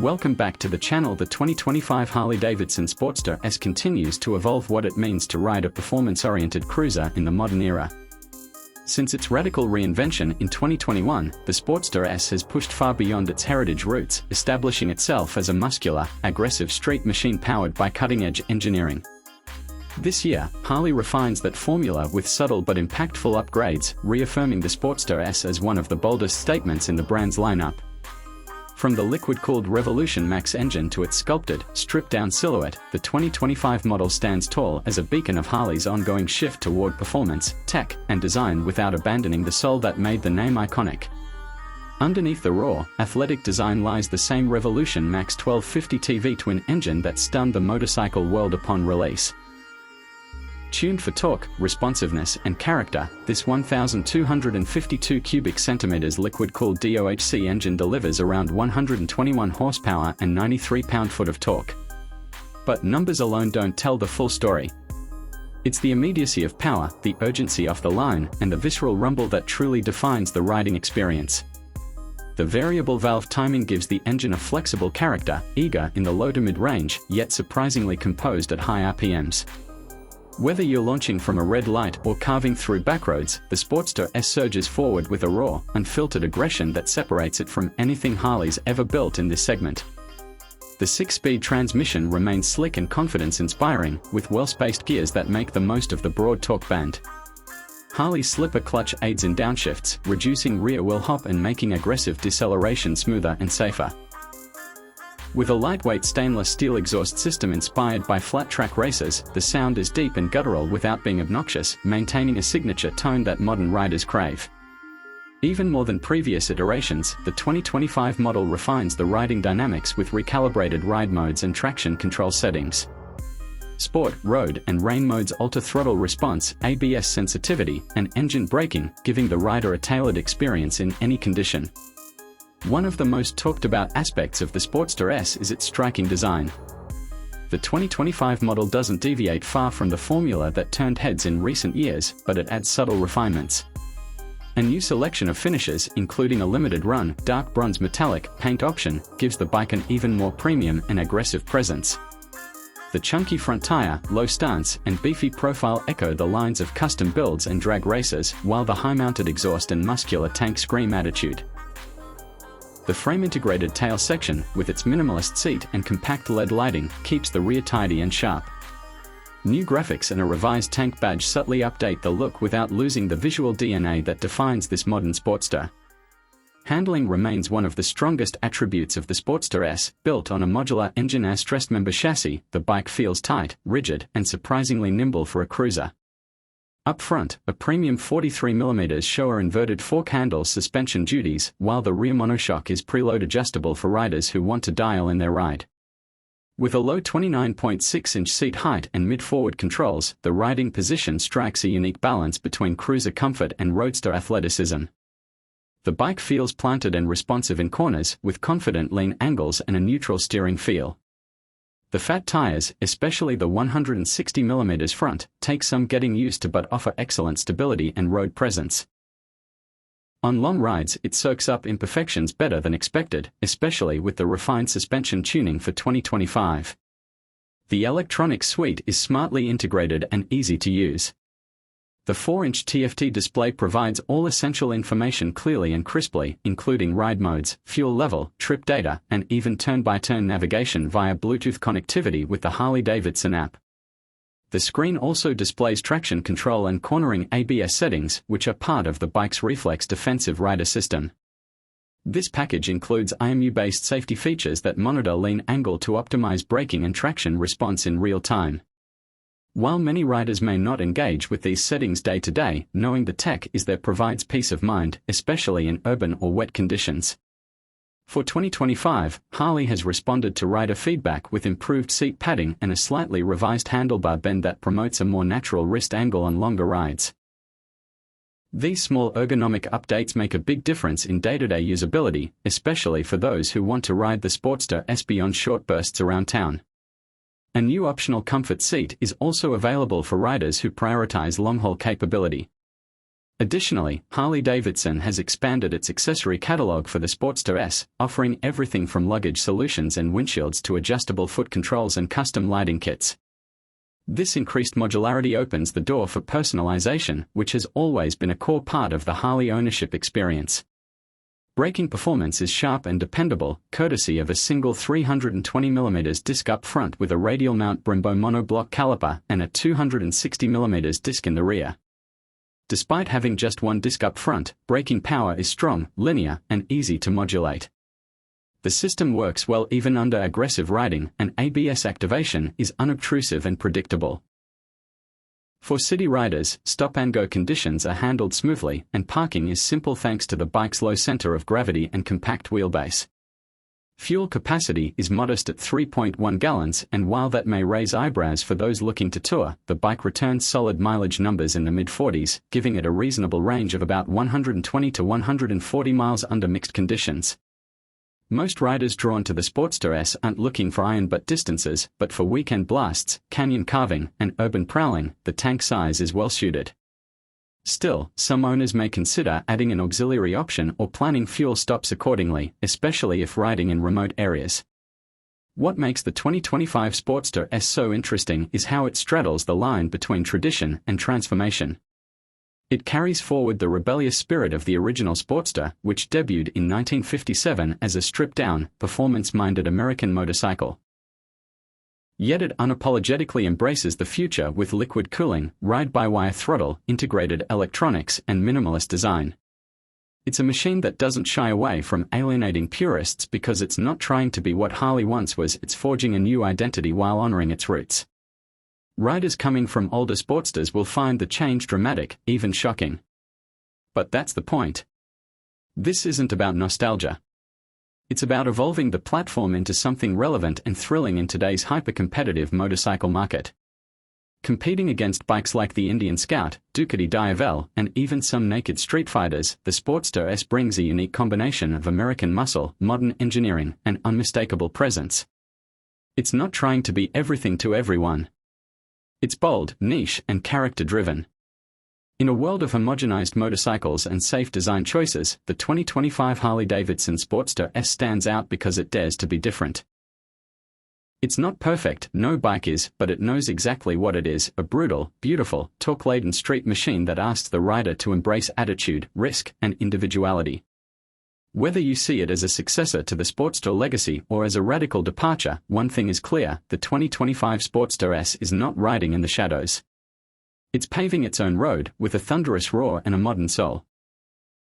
Welcome back to the channel. The 2025 Harley-Davidson Sportster S continues to evolve what it means to ride a performance-oriented cruiser in the modern era. Since its radical reinvention in 2021, the Sportster S has pushed far beyond its heritage roots, establishing itself as a muscular, aggressive street machine powered by cutting-edge engineering. This year, Harley refines that formula with subtle but impactful upgrades, reaffirming the Sportster S as one of the boldest statements in the brand's lineup. From the liquid-cooled Revolution Max engine to its sculpted, stripped-down silhouette, the 2025 model stands tall as a beacon of Harley's ongoing shift toward performance, tech, and design without abandoning the soul that made the name iconic. Underneath the raw, athletic design lies the same Revolution Max 1250 TV twin engine that stunned the motorcycle world upon release. Tuned for torque, responsiveness, and character, this 1,252 cubic centimeters liquid-cooled DOHC engine delivers around 121 horsepower and 93 pound-foot of torque. But numbers alone don't tell the full story. It's the immediacy of power, the urgency off the line, and the visceral rumble that truly defines the riding experience. The variable valve timing gives the engine a flexible character, eager in the low to mid-range, yet surprisingly composed at high RPMs. Whether you're launching from a red light or carving through backroads, the Sportster S surges forward with a raw, unfiltered aggression that separates it from anything Harley's ever built in this segment. The 6-speed transmission remains slick and confidence-inspiring, with well-spaced gears that make the most of the broad torque band. Harley's slipper clutch aids in downshifts, reducing rear wheel hop and making aggressive deceleration smoother and safer. With a lightweight stainless steel exhaust system inspired by flat-track racers, the sound is deep and guttural without being obnoxious, maintaining a signature tone that modern riders crave. Even more than previous iterations, the 2025 model refines the riding dynamics with recalibrated ride modes and traction control settings. Sport, road, and rain modes alter throttle response, ABS sensitivity, and engine braking, giving the rider a tailored experience in any condition. One of the most talked about aspects of the Sportster S is its striking design. The 2025 model doesn't deviate far from the formula that turned heads in recent years, but it adds subtle refinements. A new selection of finishes, including a limited run, dark bronze metallic paint option, gives the bike an even more premium and aggressive presence. The chunky front tire, low stance, and beefy profile echo the lines of custom builds and drag racers, while the high-mounted exhaust and muscular tank scream attitude. The frame-integrated tail section, with its minimalist seat and compact LED lighting, keeps the rear tidy and sharp. New graphics and a revised tank badge subtly update the look without losing the visual DNA that defines this modern Sportster. Handling remains one of the strongest attributes of the Sportster S. Built on a modular engine stressed member chassis, the bike feels tight, rigid, and surprisingly nimble for a cruiser. Up front, a premium 43mm Showa inverted fork handles suspension duties, while the rear monoshock is preload adjustable for riders who want to dial in their ride. With a low 29.6-inch seat height and mid-forward controls, the riding position strikes a unique balance between cruiser comfort and roadster athleticism. The bike feels planted and responsive in corners, with confident lean angles and a neutral steering feel. The fat tires, especially the 160mm front, take some getting used to but offer excellent stability and road presence. On long rides, it soaks up imperfections better than expected, especially with the refined suspension tuning for 2025. The electronic suite is smartly integrated and easy to use. The 4-inch TFT display provides all essential information clearly and crisply, including ride modes, fuel level, trip data, and even turn-by-turn navigation via Bluetooth connectivity with the Harley-Davidson app. The screen also displays traction control and cornering ABS settings, which are part of the bike's reflex defensive rider system. This package includes IMU-based safety features that monitor lean angle to optimize braking and traction response in real time. While many riders may not engage with these settings day to day, knowing the tech is there provides peace of mind, especially in urban or wet conditions. For 2025, Harley has responded to rider feedback with improved seat padding and a slightly revised handlebar bend that promotes a more natural wrist angle on longer rides. These small ergonomic updates make a big difference in day-to-day usability, especially for those who want to ride the Sportster S beyond short bursts around town. A new optional comfort seat is also available for riders who prioritize long-haul capability. Additionally, Harley-Davidson has expanded its accessory catalog for the Sportster S, offering everything from luggage solutions and windshields to adjustable foot controls and custom lighting kits. This increased modularity opens the door for personalization, which has always been a core part of the Harley ownership experience. Braking performance is sharp and dependable, courtesy of a single 320mm disc up front with a radial mount Brembo monoblock caliper and a 260mm disc in the rear. Despite having just one disc up front, braking power is strong, linear, and easy to modulate. The system works well even under aggressive riding, and ABS activation is unobtrusive and predictable. For city riders, stop-and-go conditions are handled smoothly, and parking is simple thanks to the bike's low center of gravity and compact wheelbase. Fuel capacity is modest at 3.1 gallons, and while that may raise eyebrows for those looking to tour, the bike returns solid mileage numbers in the mid-40s, giving it a reasonable range of about 120 to 140 miles under mixed conditions. Most riders drawn to the Sportster S aren't looking for iron-butt distances, but for weekend blasts, canyon carving, and urban prowling, the tank size is well-suited. Still, some owners may consider adding an auxiliary option or planning fuel stops accordingly, especially if riding in remote areas. What makes the 2025 Sportster S so interesting is how it straddles the line between tradition and transformation. It carries forward the rebellious spirit of the original Sportster, which debuted in 1957 as a stripped-down, performance-minded American motorcycle. Yet it unapologetically embraces the future with liquid cooling, ride-by-wire throttle, integrated electronics, and minimalist design. It's a machine that doesn't shy away from alienating purists because it's not trying to be what Harley once was, it's forging a new identity while honoring its roots. Riders coming from older Sportsters will find the change dramatic, even shocking. But that's the point. This isn't about nostalgia. It's about evolving the platform into something relevant and thrilling in today's hyper-competitive motorcycle market. Competing against bikes like the Indian Scout, Ducati Diavel, and even some naked street fighters, the Sportster S brings a unique combination of American muscle, modern engineering, and unmistakable presence. It's not trying to be everything to everyone. It's bold, niche, and character-driven. In a world of homogenized motorcycles and safe design choices, the 2025 Harley-Davidson Sportster S stands out because it dares to be different. It's not perfect, no bike is, but it knows exactly what it is, a brutal, beautiful, torque-laden street machine that asks the rider to embrace attitude, risk, and individuality. Whether you see it as a successor to the Sportster legacy or as a radical departure, one thing is clear, the 2025 Sportster S is not riding in the shadows. It's paving its own road, with a thunderous roar and a modern soul.